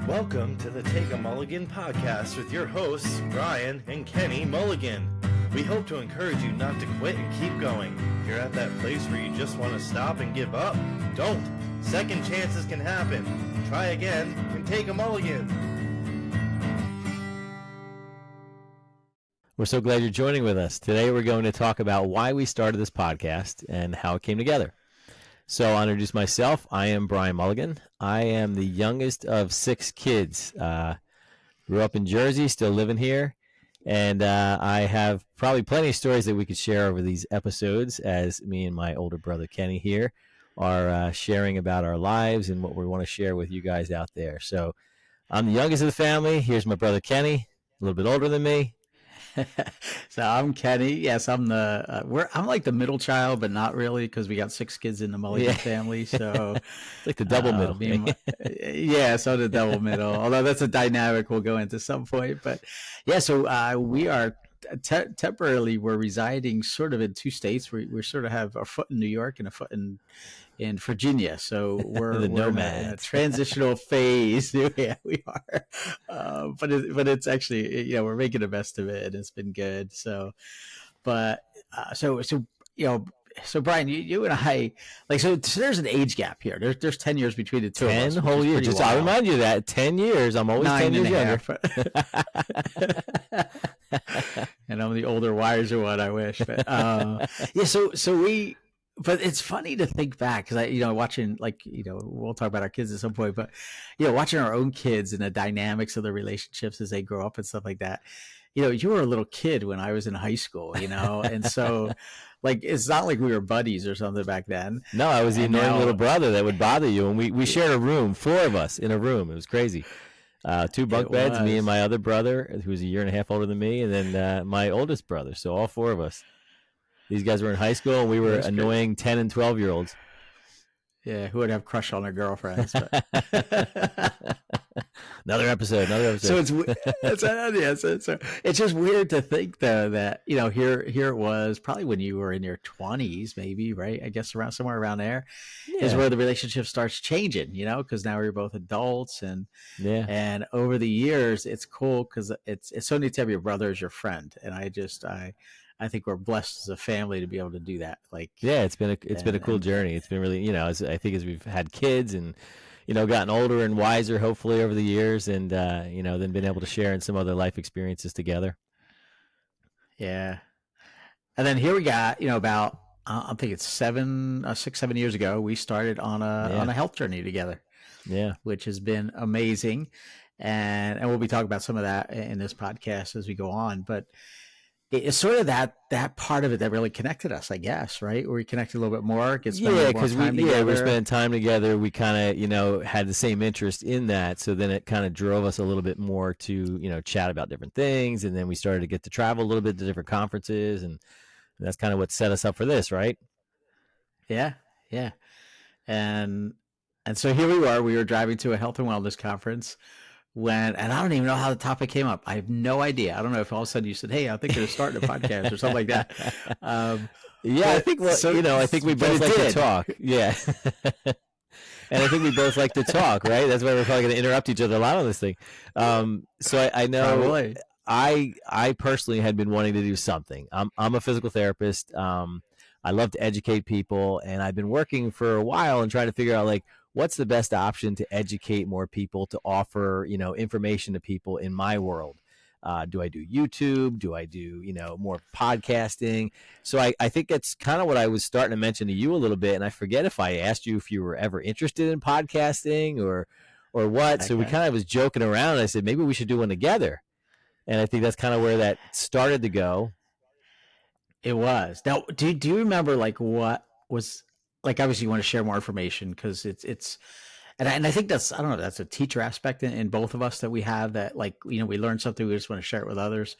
Welcome to the Take a Mulligan podcast with your hosts, Brian and Kenny Mulligan. We hope to encourage you not to quit and keep going. If you're at that place where you just want to stop and give up, don't. Second chances can happen. Try again and take a mulligan. We're so glad you're joining with us. Today we're going to talk about why we started this podcast and how it came together. So I'll introduce myself. I am Brian Mulligan. I am the youngest of 6 kids. Grew up in Jersey, still living here. And I have probably plenty of stories that we could share over these episodes as me and my older brother Kenny here are sharing about our lives and what we want to share with you guys out there. So I'm the youngest of the family. Here's my brother Kenny, a little bit older than me. So I'm Kenny. Yes, I'm I'm like the middle child, but not really because we got 6 kids in the Mulligan family. So it's like the double middle. Yeah, so the double middle. Although that's a dynamic we'll go into some point. But yeah, so we are temporarily we're residing sort of in 2 states. We sort of have a foot in New York and a foot in Virginia, so we're in a transitional phase. Yeah, we are, but it's actually we're making the best of it, and it's been good. So, but so Brian, you and I so there's an age gap here. There's 10 years between the two of us. 10 whole years. Just I'll remind you that 10 years. I'm always 10 years younger. And I'm the older, wiser one. I wish, but yeah. So we. But it's funny to think back because watching we'll talk about our kids at some point, but watching our own kids and the dynamics of the relationships as they grow up and stuff like that. You were a little kid when I was in high school, and so it's not like we were buddies or something back then. No, I was the annoying little brother that would bother you, and we shared a room, 4 of us in a room. It was crazy. 2 bunk beds, me and my other brother, who was a year and a half older than me, and then my oldest brother. So all 4 of us. These guys were in high school, and we were annoying 10 and 12-year-olds. Yeah, who would have crush on their girlfriends. But. Another episode. So it's just weird to think, though, that, here it was probably when you were in your 20s, maybe, right? I guess somewhere around there is where the relationship starts changing, because now we're both adults. And over the years, it's cool because it's so neat to have your brother as your friend. And I think we're blessed as a family to be able to do that. It's been a cool journey. It's been really, I think as we've had kids and, gotten older and wiser, hopefully over the years, and, then been able to share in some other life experiences together. Yeah. And then here we got, about, I think it's 6, 7 years ago, we started on a health journey together. Yeah. Which has been amazing. And we'll be talking about some of that in this podcast as we go on, but it's sort of that part of it that really connected us, I guess, right? Where we connected a little bit more. Because we're spending time together. We kind of, had the same interest in that. So then it kind of drove us a little bit more to, chat about different things. And then we started to get to travel a little bit to different conferences. And that's kind of what set us up for this, right? Yeah. Yeah. And so here we were driving to a health and wellness conference. And I don't even know how the topic came up. I have no idea. I don't know if all of a sudden you said, "Hey, I think they're starting a podcast" or something like that. I think I think we both like to talk. Yeah, and I think we both like to talk, right? That's why we're probably going to interrupt each other a lot on this thing. So I know probably. I personally had been wanting to do something. I'm a physical therapist. I love to educate people, and I've been working for a while and trying to figure out what's the best option to educate more people, to offer, information to people in my world. Do I do YouTube? Do I do, more podcasting? So I think that's kind of what I was starting to mention to you a little bit. And I forget if I asked you if you were ever interested in podcasting or what. Okay. So we kind of was joking around. And I said, maybe we should do one together. And I think that's kind of where that started to go. It was. Now, do you remember what was obviously you want to share more information because it's and I think that's, I don't know, that's a teacher aspect in both of us that we have that we learn something, we just want to share it with others.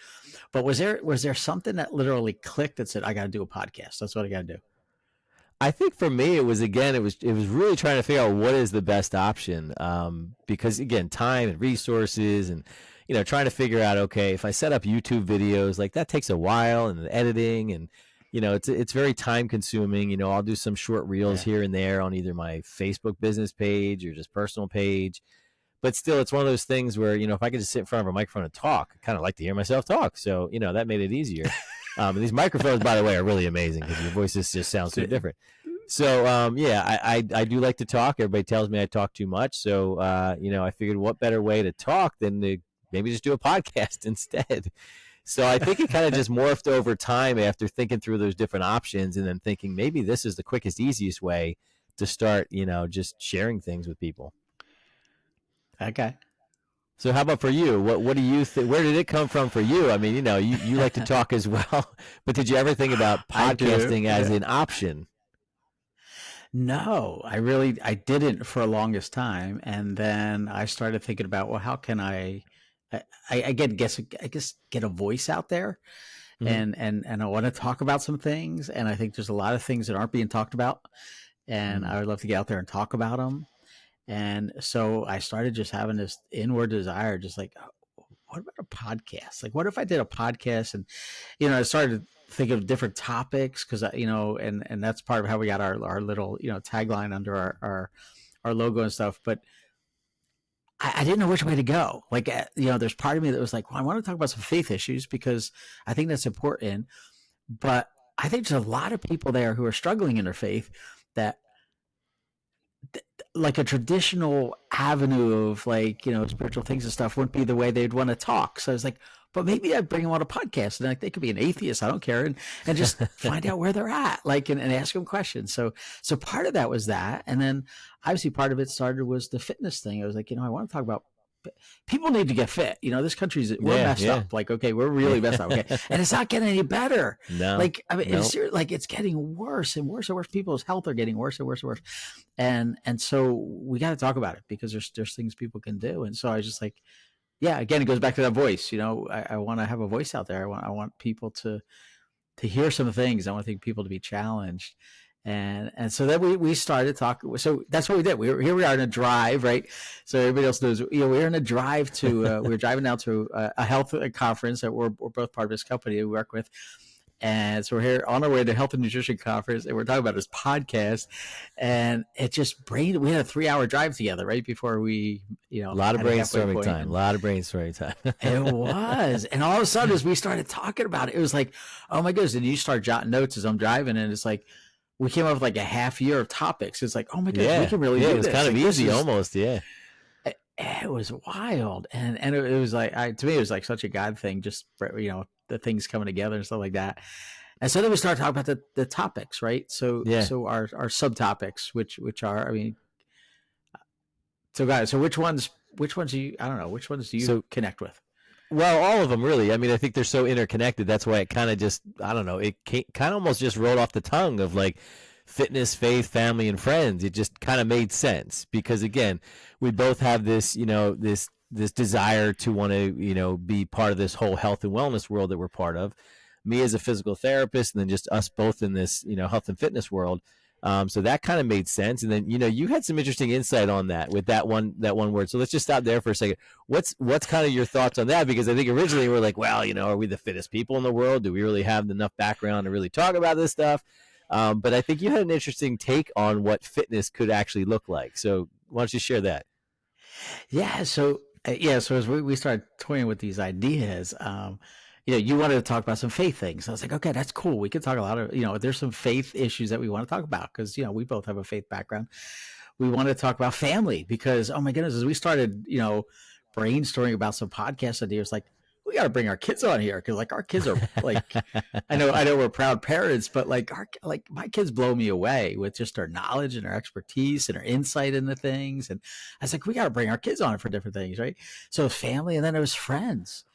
But was there something that literally clicked that said, I got to do a podcast? That's what I got to do. I think for me, it was really trying to figure out what is the best option. Because again, time and resources and, trying to figure out, okay, if I set up YouTube videos, that takes a while and the editing and, it's very time consuming. I'll do some short reels here and there on either my Facebook business page or just personal page. but still, it's one of those things where, if I could just sit in front of a microphone and talk, I kind of like to hear myself talk. So, that made it easier. These microphones, by the way, are really amazing because your voices just sound so different. So, I do like to talk. Everybody tells me I talk too much. So, I figured what better way to talk than to maybe just do a podcast instead. So I think it kind of just morphed over time after thinking through those different options and then thinking maybe this is the quickest, easiest way to start, just sharing things with people. Okay. So how about for you? What do you think? Where did it come from for you? I mean, you like to talk as well, but did you ever think about podcasting as an option? No, I didn't for the longest time. And then I started thinking about, well, how can I guess get a voice out there, and I want to talk about some things. And I think there's a lot of things that aren't being talked about, and I would love to get out there and talk about them. And so I started just having this inward desire, just like, what about a podcast? Like, what if I did a podcast? And, I started to think of different topics because, and that's part of how we got our little, tagline under our logo and stuff. But I didn't know which way to go. Like, there's part of me that was like, well, I want to talk about some faith issues because I think that's important. But I think there's a lot of people there who are struggling in their faith that, like, a traditional avenue of, like, spiritual things and stuff wouldn't be the way they'd want to talk. So I was like, but maybe I'd bring them on a podcast, and like, they could be an atheist, I don't care, and just find out where they're at, like, and ask them questions. So part of that was that. And then obviously part of it was the fitness thing. I was like, I want to talk about people need to get fit. This country's, we're messed up. Like, okay, we're really messed up. Okay. And it's not getting any better. No. Like, I mean, it's getting worse and worse and worse. People's health are getting worse and worse and worse. And so we got to talk about it because there's things people can do. And so I was just like, yeah, again, it goes back to that voice. I want to have a voice out there. I want people to hear some things. I want people to be challenged. And so then we started talking. So that's what we did. Here we are in a drive, right? So everybody else knows, we're in a drive to, we're driving down to a health conference that we're both part of this company we work with. And so we're here on our way to health and nutrition conference, and we're talking about this podcast, and it just we had a 3-hour drive together right before we, a lot of brainstorming time. It was. And all of a sudden, as we started talking about it, it was like, oh my goodness. And you start jotting notes as I'm driving, and it's like, we came up with like a half year of topics. It's like, oh my goodness, we can really do this. It was kind of easy almost, yeah. It was wild. And it was like, to me, it was like such a God thing, just, the things coming together and stuff like that. And so then we started talking about the topics, right? So our subtopics, which are, I mean, so guys, so which ones do you connect with? Well, all of them really. I mean, I think they're so interconnected. That's why it kind of just, I don't know, it kind of almost just rolled off the tongue of like fitness, faith, family, and friends. It just kind of made sense because, again, we both have this, this desire to want to, be part of this whole health and wellness world that we're part of. Me as a physical therapist, and then just us both in this, health and fitness world. So that kind of made sense. And then, you had some interesting insight on that with that one word. So let's just stop there for a second. What's kind of your thoughts on that? Because I think originally we're like, well, are we the fittest people in the world? Do we really have enough background to really talk about this stuff? But I think you had an interesting take on what fitness could actually look like. So why don't you share that? Yeah. So as we started toying with these ideas, you wanted to talk about some faith things. I was like, okay, that's cool. We could talk a lot of, there's some faith issues that we want to talk about because, we both have a faith background. We wanted to talk about family because, oh my goodness, as we started, brainstorming about some podcast ideas, like, we got to bring our kids on here because, like, our kids are like, I know we're proud parents, but like my kids blow me away with just their knowledge and their expertise and their insight into things. And I was like, we got to bring our kids on for different things, right? So family, and then it was friends.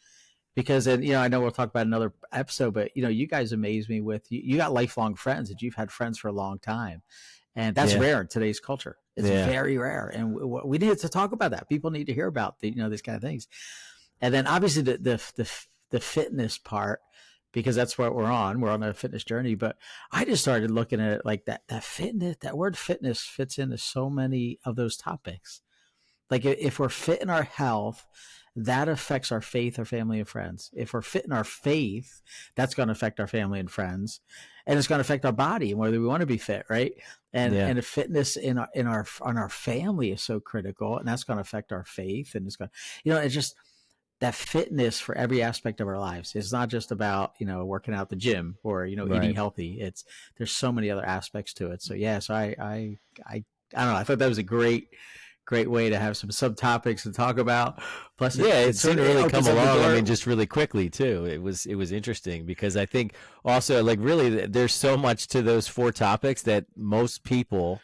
Because, and, I know we'll talk about another episode, but, you guys amaze me with, you got lifelong friends that you've had friends for a long time. And that's rare in today's culture. It's very rare. And we need to talk about that. People need to hear about these kind of things. And then obviously the fitness part, because that's what we're on. We're on a fitness journey. But I just started looking at it like that fitness, that word fitness fits into so many of those topics. Like, if we're fit in our health, that affects our faith, our family, and friends. If we're fit in our faith, that's going to affect our family and friends. and it's going to affect our body and whether we want to be fit, right? And the fitness in our family is so critical, and that's going to affect our faith, and it's going, it's just that fitness for every aspect of our lives. It's not just about, working out the gym or, Right. eating healthy. There's so many other aspects to it. So yeah, so I don't know. I thought that was a great way to have some subtopics to talk about. Plus, it seemed to really come along. I mean, just really quickly too. It was interesting because I think also, like, really, there's so much to those 4 topics that most people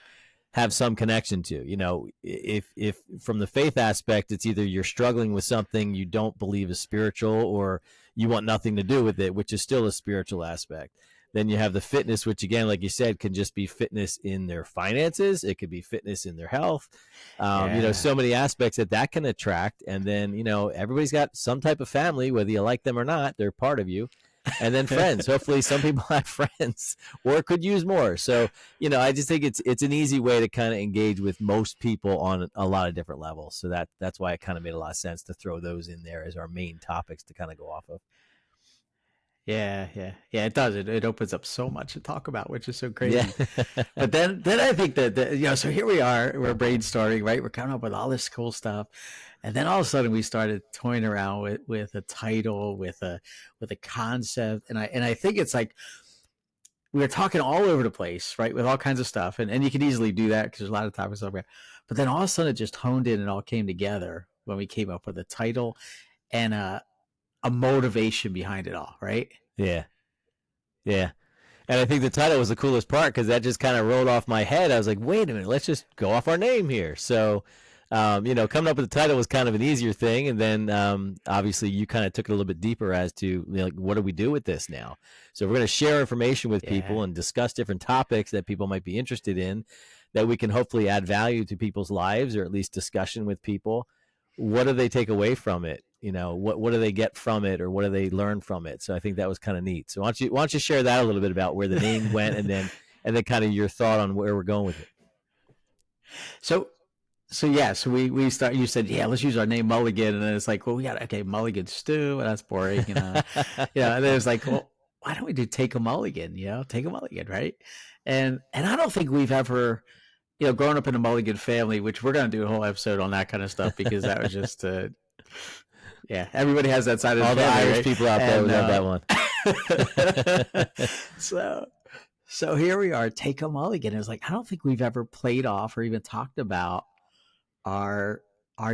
have some connection to. If from the faith aspect, it's either you're struggling with something you don't believe is spiritual, or you want nothing to do with it, which is still a spiritual aspect. Then you have the fitness, which again, like you said, can just be fitness in their finances. It could be fitness in their health. So many aspects that can attract. And then, everybody's got some type of family, whether you like them or not, they're part of you. And then friends. Hopefully some people have friends or could use more. So, I just think it's an easy way to kind of engage with most people on a lot of different levels. So that's why it kind of made a lot of sense to throw those in there as our main topics to kind of go off of. Yeah, it does. It opens up so much to talk about, which is so crazy. Yeah. But then I think that, so here we are, we're brainstorming, right? We're coming up with all this cool stuff. And then all of a sudden we started toying around with a title, with a concept. And I think it's like, we were talking all over the place, right? With all kinds of stuff. And you can easily do that because there's a lot of topics over there. But then all of a sudden it just honed in and all came together when we came up with a title and a motivation behind it all, right? Yeah. And I think the title was the coolest part because that just kind of rolled off my head. I was like, wait a minute, let's just go off our name here. So, coming up with the title was kind of an easier thing. And then obviously you kind of took it a little bit deeper as to, like, what do we do with this now? So we're going to share information with people and discuss different topics that people might be interested in, that we can hopefully add value to people's lives, or at least discussion with people. What do they take away from it? What do they get from it, or what do they learn from it? So I think that was kind of neat. So why don't you share that a little bit about where the name went, and then kind of your thought on where we're going with it. So we start. You said, let's use our name Mulligan, and then it's like, well, we got Mulligan stew, and that's boring, And then it's like, well, why don't we do Take a Mulligan? Take a Mulligan, right? And I don't think we've ever, growing up in a Mulligan family, which we're going to do a whole episode on that kind of stuff, because that was just everybody has that side of all the family, Irish right? people out there would love that one. So here we are, Take a Mulligan. It was like, I don't think we've ever played off or even talked about our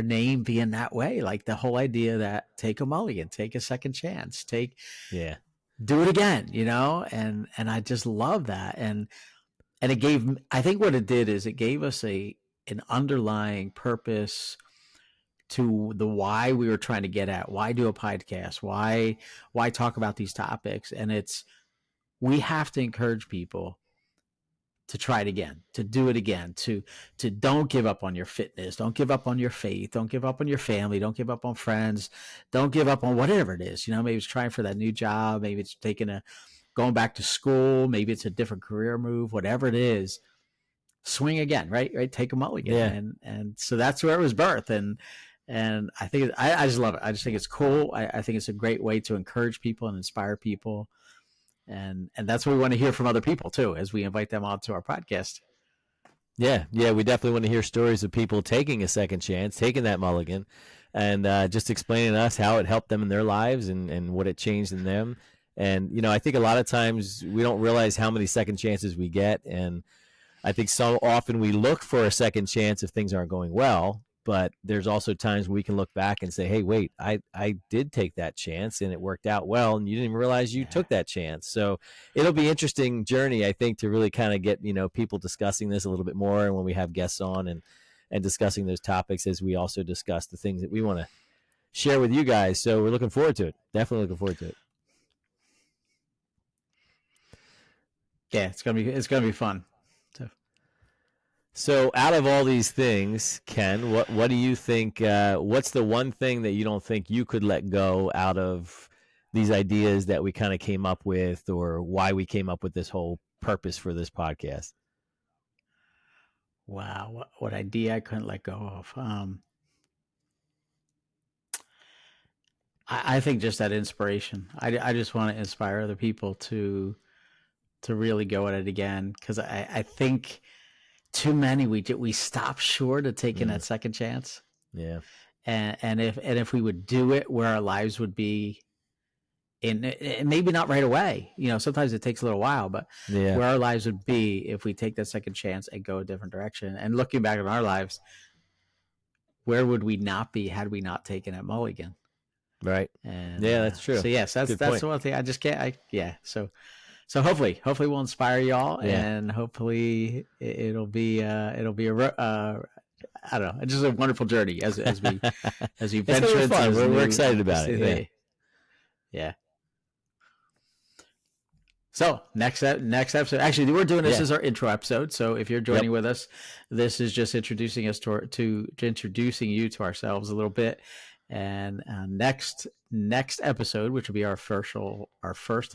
name being that way. Like the whole idea that take a mulligan, take a second chance, do it again, and I just love that. And it gave, I think what it did is it gave us an underlying purpose to the why we were trying to get at. Why do a podcast? Why talk about these topics? And we have to encourage people to try it again, to do it again, to don't give up on your fitness, don't give up on your faith, don't give up on your family, don't give up on friends, don't give up on whatever it is. Maybe it's trying for that new job, maybe it's going back to school, maybe it's a different career move, whatever it is, swing again, right? Take a mulligan. Yeah. And so that's where it was birthed. And I think I just love it. I just think it's cool. I think it's a great way to encourage people and inspire people. And that's what we want to hear from other people too, as we invite them onto our podcast. Yeah, we definitely want to hear stories of people taking a second chance, taking that mulligan, and just explaining to us how it helped them in their lives and what it changed in them. And I think a lot of times we don't realize how many second chances we get, and I think so often we look for a second chance if things aren't going well. But there's also times we can look back and say, hey, wait, I did take that chance and it worked out well, and you didn't even realize you took that chance. So it'll be an interesting journey, I think, to really kind of get, people discussing this a little bit more, and when we have guests on and discussing those topics, as we also discuss the things that we want to share with you guys. So we're looking forward to it. Definitely looking forward to it. Yeah, it's gonna be fun. So out of all these things, Ken, what do you think, what's the one thing that you don't think you could let go out of these ideas that we kind of came up with, or why we came up with this whole purpose for this podcast? Wow, what idea I couldn't let go of? I think just that inspiration. I just want to inspire other people to to really go at it again, because I think too many we stop short of taking that second chance. Yeah. And if we would do it where our lives would be in, maybe not right away, sometimes it takes a little while, but where our lives would be if we take that second chance and go a different direction. And looking back on our lives, where would we not be had we not taken at Mulligan? Right. And yeah, that's true. So yes, that's the one thing I just can't. So hopefully we'll inspire y'all, and hopefully it'll be I don't know, just a wonderful journey as we venture into fun. We're excited about it. Yeah. So next episode, actually, we're doing this as our intro episode. So if you're joining with us, this is just introducing us to introducing you to ourselves a little bit. And next episode, which will be our first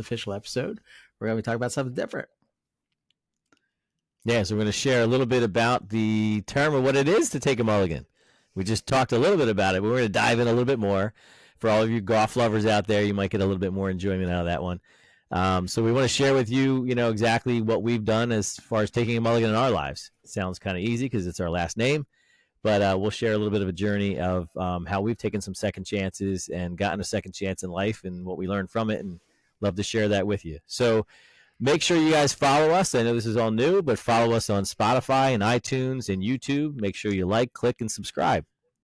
official episode, we're going to be talking about something different. Yeah, so we're going to share a little bit about the term of what it is to take a mulligan. We just talked a little bit about it, but we're going to dive in a little bit more. For all of you golf lovers out there, you might get a little bit more enjoyment out of that one. So we want to share with you, exactly what we've done as far as taking a mulligan in our lives. It sounds kind of easy because it's our last name, but we'll share a little bit of a journey of how we've taken some second chances and gotten a second chance in life and what we learned from it, and love to share that with you. So make sure you guys follow us. I know this is all new, but follow us on Spotify and iTunes and YouTube. Make sure you like, click, and subscribe.